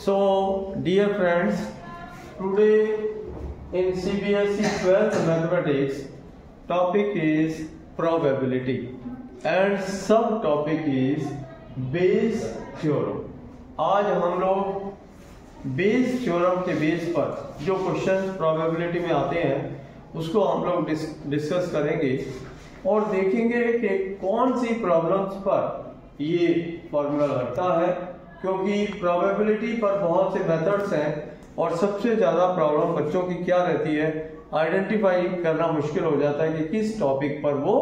So, dear friends, today in CBSE 12th Mathematics, topic is probability and subtopic is Bayes theorem. आज हम लोग Bayes theorem के base पर जो question probability में आते हैं उसको हम लोग डिस्कस करेंगे और देखेंगे कि कौन सी प्रॉब्लम्स पर ये फॉर्मूला लगता है, क्योंकि प्रोबेबिलिटी पर बहुत से मेथड्स हैं और सबसे ज़्यादा प्रॉब्लम बच्चों की क्या रहती है, आइडेंटिफाई करना मुश्किल हो जाता है कि किस टॉपिक पर वो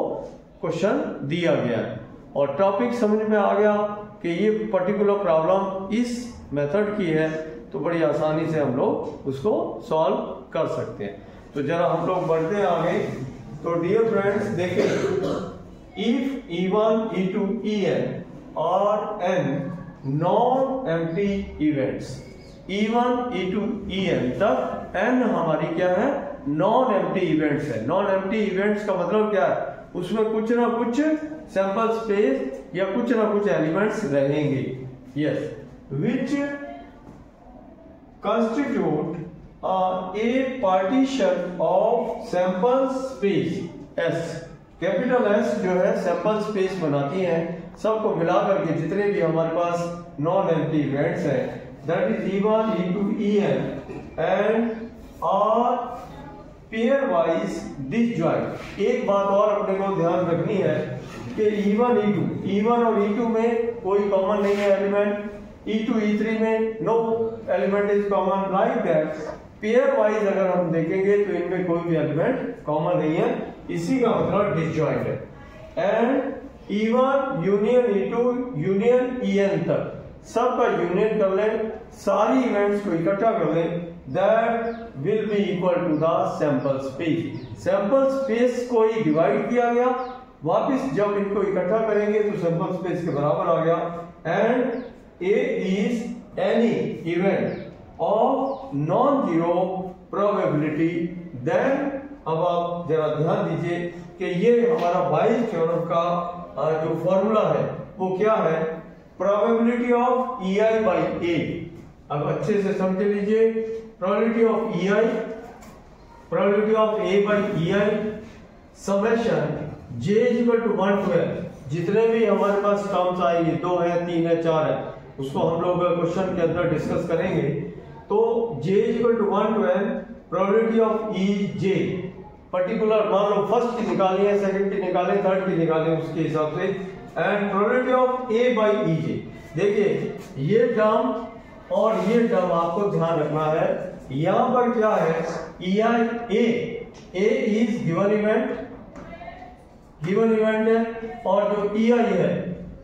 क्वेश्चन दिया गया है। और टॉपिक समझ में आ गया कि ये पर्टिकुलर प्रॉब्लम इस मेथड की है तो बड़ी आसानी से हम लोग उसको सॉल्व कर सकते हैं। तो जरा हम लोग बढ़ते हैं आगे। तो डियर फ्रेंड्स देखें, if E1, E2, En are n non-empty events, E1, E2, En तक n हमारी क्या है, नॉन एम्प्टी इवेंट्स है। नॉन एम्प्टी इवेंट्स का मतलब क्या है, उसमें कुछ ना कुछ सैंपल स्पेस या कुछ ना कुछ एलिमेंट्स रहेंगे। Yes, which constitute a partition of sample space S। Capital S जो है सैंपल स्पेस बनाती है, सबको मिलाकर के जितने भी हमारे पास नॉन एम्प्टी इवेंट्स हैं, that is E1, E2, En and are pairwise disjoint. एक बात और अपने को ध्यान रखनी है कि E1 और E2 में कोई कॉमन नहीं है एलिमेंट, E2, E3 में no element is common, like that pairwise अगर हम देखेंगे तो इनमें कोई भी एलिमेंट कॉमन नहीं है, इसी का मतलब डिसजॉइंट है। And E1 union E2 union En तक सबका यूनियन कर लें, सारी इवेंट्स को इकट्ठा कर लें, that will be equal to the sample space. Sample space को ही डिवाइड किया गया, वापस जब इनको इकट्ठा करेंगे तो सैंपल स्पेस के बराबर आ गया। And A is any event of non-zero probability, then अब आप जरा ध्यान दीजिए कि ये हमारा बायेस थ्योरम का जो फॉर्मूला है वो क्या है, probability of EI by A। अब अच्छे से समझ लीजिए, probability of EI, probability of A by EI summation J equal to 1 to n। जितने भी हमारे पास टर्म्स आएंगे, 2 है, 3 है, 4 है, उसको हम लोग क्वेश्चन के अंदर डिस्कस करेंगे। तो J equal to 1 to n, probability of EJ particular, मान लो फर्स्ट की निकाली है, सेकंड की निकाले, थर्ड की निकाले, उसके हिसाब से। And probability of A by EJ। देखिए ये टर्म और ये टर्म आपको ध्यान रखना है। यहां पर क्या है, EI A is given event है, और जो EI है,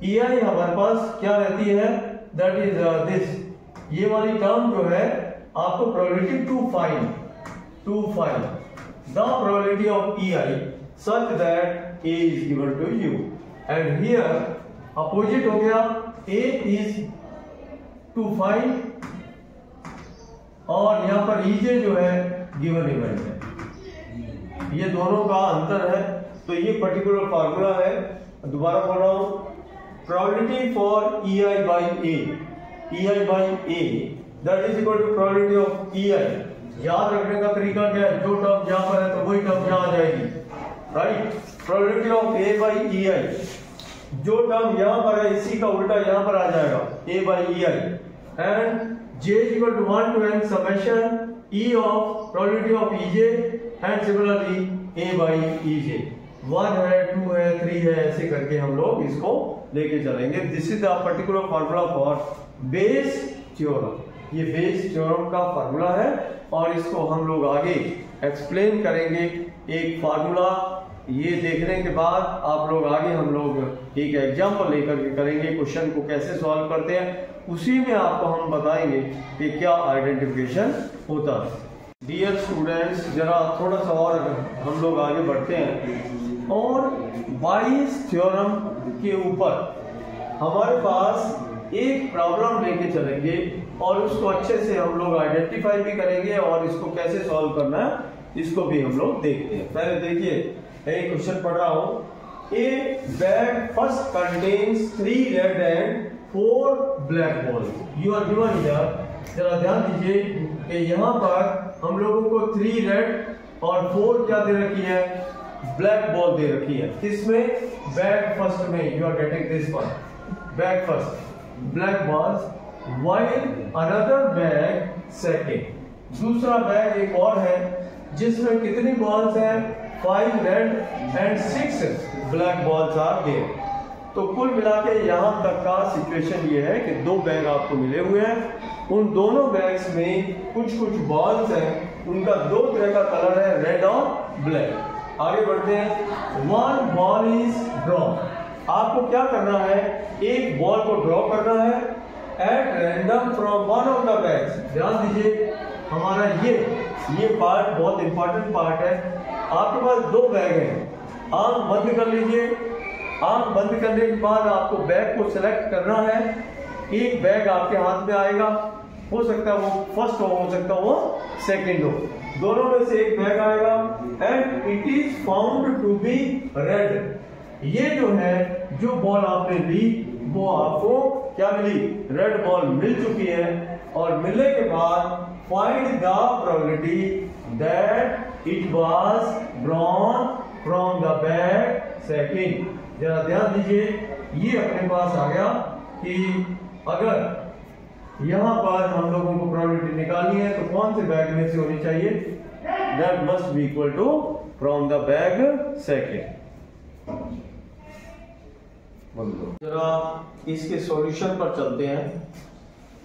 EI हमारे पास क्या रहती है, दैट इज दिस। ये वाली टर्म जो है आपको probability to find the probability of EI such that A is given to you, and here opposite हो गया, A is to find और यहां पर EJ जो है गिवन इवेंट है। ये दोनों का अंतर है। तो ये पर्टिकुलर फार्मूला है, दोबारा बोल रहा हूं, probability for EI by A that is equal to probability of EI। याद रखने का तरीका क्या है, जो टर्म यहां पर है तो वही टर्म यहां आ जाएगी, right. Probability of A by EI, जो टर्म यहां पर है इसी का उल्टा यहां पर आ जाएगा, A by EI। And J equal to 1 to n summation E of probability of EJ and similarly A by EJ। 1 है, 2 है, 3 है, ऐसे करके हम लोग इसको लेके चलेंगे। This is the particular formula for Bayes theorem. ये बेस थ्योरम का फार्मूला है और इसको हम लोग आगे एक्सप्लेन करेंगे। एक फार्मूला ये देखने के बाद आप लोग आगे हम लोग एक एग्जांपल लेकर के करेंगे, क्वेश्चन को कैसे सॉल्व करते हैं, उसी में आपको हम बताएंगे कि क्या आइडेंटिफिकेशन होता है। डियर स्टूडेंट्स, जरा थोड़ा सा और हम लोग आगे बढ़ते हैं और बायेस थ्योरम के ऊपर हमारे पास एक प्रॉब्लम लेके चलेंगे और उसको अच्छे से हम लोग आइडेंटिफाई भी करेंगे और इसको कैसे सॉल्व करना है इसको भी हम लोग देखते हैं। पहले देखिए, एक क्वेश्चन पढ़ रहा हूं, a bag first contains 3 red and 4 black balls you are given here. जरा ध्यान दीजिए कि यहाँ पर हम लोगों को 3 रेड और 4 क्या दे रखी है, ब्लैक बॉल दे रखी है। किसमें, बैग फर्स्ट में, you are getting this one, bag first black balls, while another bag second. दूसरा बैग एक और है जिसमें कितनी बॉल्स हैं, 5 red and 6 black balls are there. तो कुल मिला के यहाँ तक का सिचुएशन ये है कि 2 बैग आपको मिले हुए हैं, उन दोनों बैग्स में कुछ कुछ बॉल्स हैं, उनका 2 तरह का कलर है, रेड और ब्लैक। आगे बढ़ते हैं। 1 बॉल इज ड्रॉ, आपको क्या करना है, एक बॉल को ड्रॉ करना है at random from one of the bags. ध्यान दीजिए हमारा ये पार्ट बहुत इंपॉर्टेंट पार्ट है। आपके पास 2 बैग हैं, आंख बंद कर लीजिए। आंख बंद करने के बाद आपको बैग को सिलेक्ट करना है। एक बैग आपके हाथ में आएगा, हो सकता है वो फर्स्ट हो सकता है वो सेकंड हो, दोनों में से एक बैग आएगा and it is found to be red. ये जो है, जो बॉल आपने ली वो आपको क्या मिली, रेड बॉल मिल चुकी है। और मिलने के बाद find the probability that it was drawn from the bag second. जरा ध्यान दीजिए, ये अपने पास आ गया कि अगर यहां पर हम लोगों को प्रोबेबिलिटी निकालनी है तो कौन से बैग में से होनी चाहिए, that must be equal to from the bag second. जरा इसके सॉल्यूशन पर चलते हैं,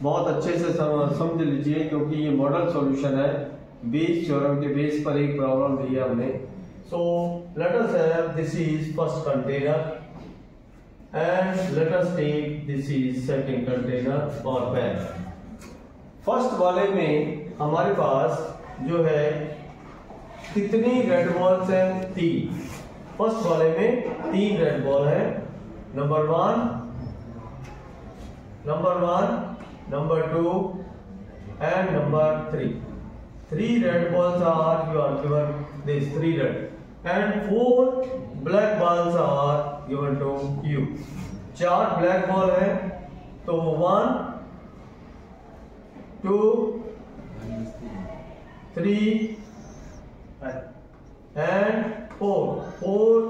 बहुत अच्छे से समझ लीजिए क्योंकि ये मॉडल सॉल्यूशन है, बेस थ्योरम के बेस पर एक प्रॉब्लम दी है हमने। So let us have this is first container and let us take this is second container और बैग। फर्स्ट वाले में हमारे पास जो है कितनी रेड बॉल्स हैं, 3। फर्स्ट वाले में 3 रेड बॉल है, number 1, number 2 and number 3. 3 red balls are, you are given this 3 red and 4 black balls are given to you. 4 black ball है तो 1 2 3 and 4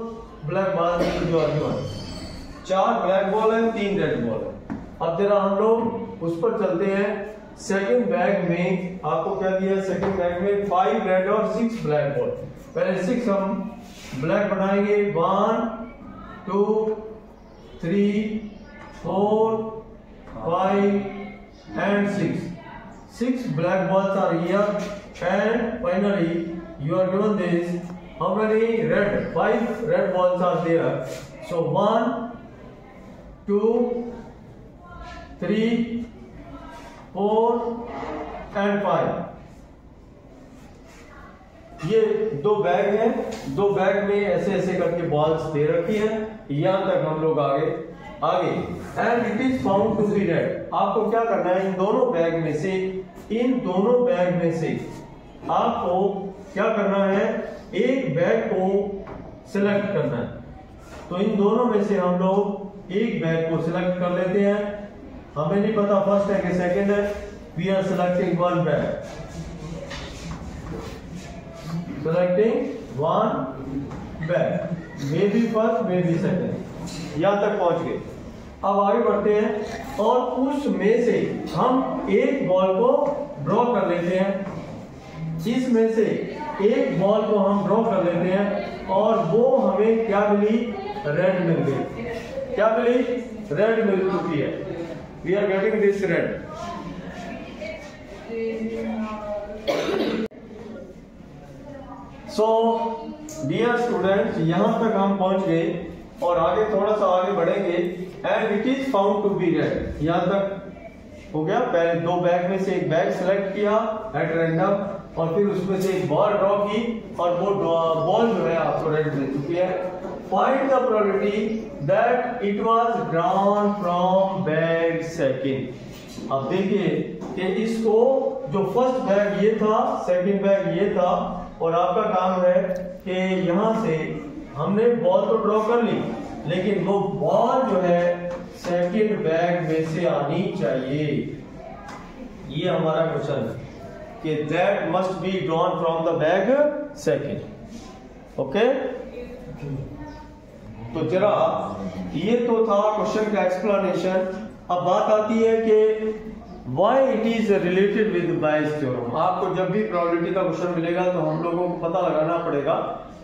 black balls you are given। 4 black ball है, 3 red ball है। अब जरा हम लोग उस पर चलते हैं। सेकंड बैग में आपको क्या दिया, सेकंड बैग में 5 रेड और 6 ब्लैक बॉल। पहले 6 हम ब्लैक बनाएंगे, 1 2 3 4 5 and 6 black balls are here and finally you are given this, how many red, 5 red balls are there, so 1 2 3 4 and 5। ये 2 बैग हैं, 2 बैग में ऐसे ऐसे करके बॉल्स दे रखी है। यहां तक हम लोग आगे and it is found to be red. आपको क्या करना है, इन दोनों बैग में से आपको क्या करना है, एक बैग को सिलेक्ट करना है। तो इन दोनों में से हम लोग एक बैग को सिलेक्ट कर लेते हैं। हमें नहीं पता फर्स्ट है कि सेकंड है, वी आर सिलेक्टिंग 1 बैग, सिलेक्टिंग 1 बैग, may be first may be second. यहां तक पहुंच गए। अब आगे बढ़ते हैं और उसमें से हम एक बॉल को ड्रॉ कर लेते हैं। इसमें से एक बॉल को हम ड्रॉ कर लेते हैं और वो हमें क्या मिली, रेड मिल गई। क्या मिली, रेड मिल चुकी है। We are getting this red. So dear students, यहां तक हम पहुंच गए और आगे थोड़ा सा आगे बढ़ेंगे and it is found to be red. यहां तक हो गया। पहले 2 बैग में से एक बैग सिलेक्ट किया एट रैंडम और फिर उसमें से एक बॉल ड्रॉ की और वो बॉल जो है आपको रेड मिल चुकी है। Find the probability that it was drawn from bag second. अब देखिए कि इसको जो फर्स्ट बैग ये था, सेकंड बैग ये था और आपका काम है कि यहां से हमने बॉल तो ड्रॉ कर ली, लेकिन वो बॉल जो है सेकंड बैग में से आनी चाहिए। ये हमारा क्वेश्चन है कि that must be drawn from the bag second. Okay, तो जरा ये तो था क्वेश्चन का एक्सप्लेनेशन। अब बात आती है कि why it is related with bias theorem. आपको जब भी प्रोबेबिलिटी का क्वेश्चन मिलेगा तो हम लोगों को पता लगाना पड़ेगा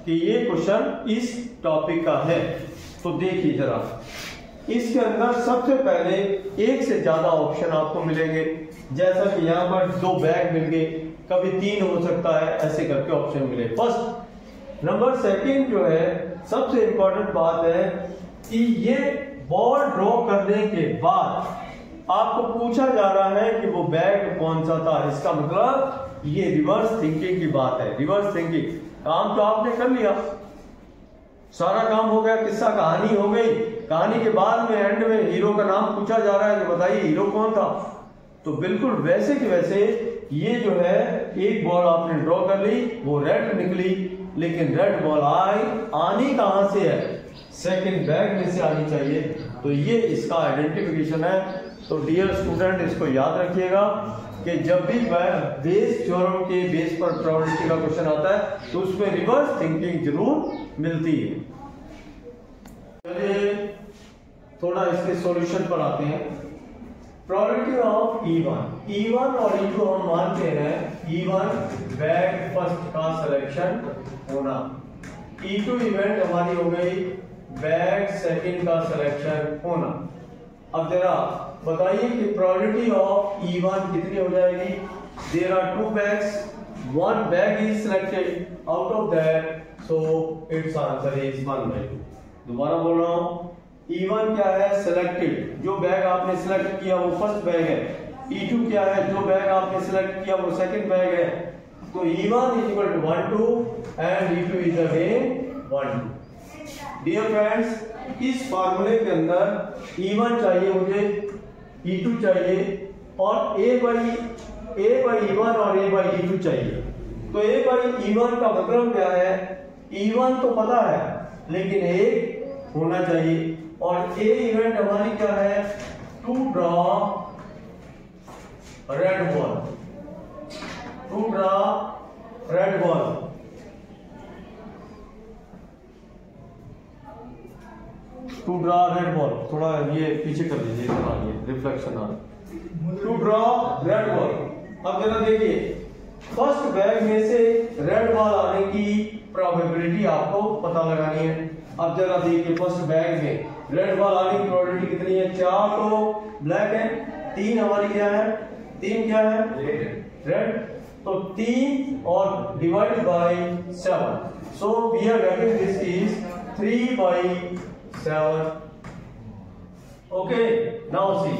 कि ये क्वेश्चन इस टॉपिक का है। तो देखिए जरा, इसके अंदर सबसे पहले एक से ज्यादा ऑप्शन आपको मिलेंगे, जैसा कि यहाँ पर 2 बैग मिल गए, कभी 3 हो सकता है, ऐसे करके ऑप्शन मिले। फर्स्ट नंबर सेकंड जो है सबसे इंपॉर्टेंट बात है कि ये बॉल ड्रॉ करने के बाद आपको पूछा जा रहा है कि वो बैग कौन सा था। इसका मतलब ये रिवर्स थिंकिंग की बात है। रिवर्स थिंकिंग, काम तो आपने कर लिया, सारा काम हो गया, किस्सा कहानी हो गई, कहानी के बाद में एंड में हीरो का नाम पूछा जा रहा है कि बताइए हीरो कौन था। तो बिल्कुल वैसे कि वैसे ये जो है एक बॉल आपने ड्रॉ कर ली, वो रेड निकली, लेकिन रेड बॉल आनी कहां से है? सेकंड बैग में से आनी चाहिए। तो ये इसका आइडेंटिफिकेशन है। तो डियर स्टूडेंट, इसको याद रखिएगा कि जब भी बेस थ्योरम के बेस पर प्रोबेबिलिटी का क्वेश्चन आता है तो उसमें रिवर्स थिंकिंग जरूर मिलती है। चलिए थोड़ा इसके सॉल्यूशन पर आते हैं। प्रोबेबिलिटी ऑफ E1 और E2 हम मानते हैं E1 बैग फर्स्ट का सिलेक्शन होना, E2 इवेंट हमारी हो गई बैग सेकंड का सिलेक्शन होना। अब जरा बताइए कि प्रोबेबिलिटी ऑफ E1 कितनी हो जाएगी? There are 2 bags, 1 bag is selected out of that, so its answer is 1/2। दोबारा बोल रहा हूं, E1 क्या है? सिलेक्टेड, जो बैग आपने सिलेक्ट किया वो फर्स्ट बैग है। E2 क्या है? जो बैग आपने सिलेक्ट किया वो सेकंड बैग है। तो E1 is equal to 1 2 and E2 is again 1 2। Dear friends, इस फार्मूले के अंदर E1 चाहिए मुझे, E2 चाहिए और A by E1 और A by E2 चाहिए। तो A by E1 का मतलब क्या है? E1 तो पता है लेकिन A होना चाहिए, और A इवेंट हमारी क्या है? To draw red ball, to draw red ball. To draw red ball, थोड़ा ये पीछे कर लीजिए, ये रिफ्लेक्शन आ रहा। To draw red ball. अब जरा देखिए, फर्स्ट बैग में से रेड बॉल आने की प्रोबेबिलिटी आपको पता लगानी है। अब जरा देखिए, फर्स्ट बैग में रेड बॉल आने की प्रोबेबिलिटी कितनी है? 4 तो ब्लैक है, 3 हमारी क्या है? 3 क्या है? रेड। तो 3 और divide by 7, so we are getting this is 3/7। Okay, now see,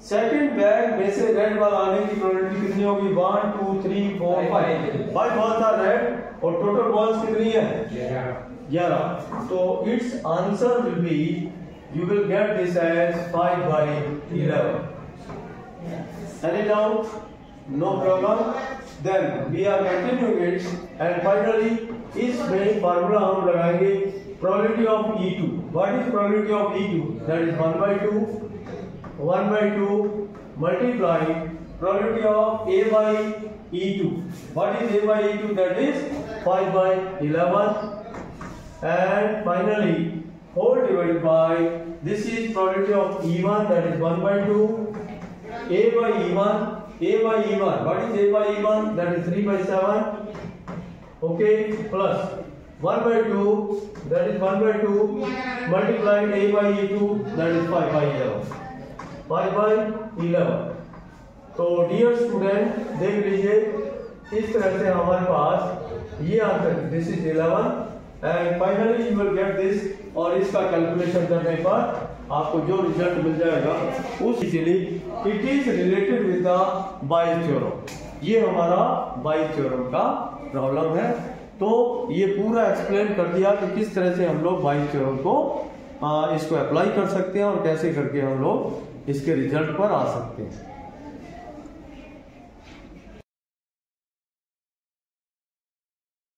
second bag में से रेड बॉल आने की प्रोबेबिलिटी कितनी होगी? 1 2 3 4 5 बॉल्स आर रेड और टोटल बॉल्स कितनी है? 11। तो it's answer will be, you will get this as 5/11। Any doubt? No problem. Then we are continuing it and finally इसमें फार्मूला हम लगाएंगे probability of E2। What is probability of E2? That is 1/2 multiply probability of A by E2। What is A by E2? That is 5/11 and finally whole divided by, this is probability of E1, that is 1/2 A by E1, what is A by E1? That is 3/7, okay, plus 1/2, that is 1/2 multiplied A by E2, that is 5/11। तो dear student देख लीजिए, इस तरह से हमारे पास ये answer, this is 11 and finally you will get this. और इसका कैलकुलेशन करने पर आपको जो रिजल्ट मिल जाएगा उस easily it is related with the bias theorem. ये हमारा बायस थ्योरम का प्रॉब्लम है। तो ये पूरा एक्सप्लेन कर दिया कि किस तरह से हम लोग बायस थ्योरम को इसको अप्लाई कर सकते हैं और कैसे करके हम लोग इसके रिजल्ट पर आ सकते हैं।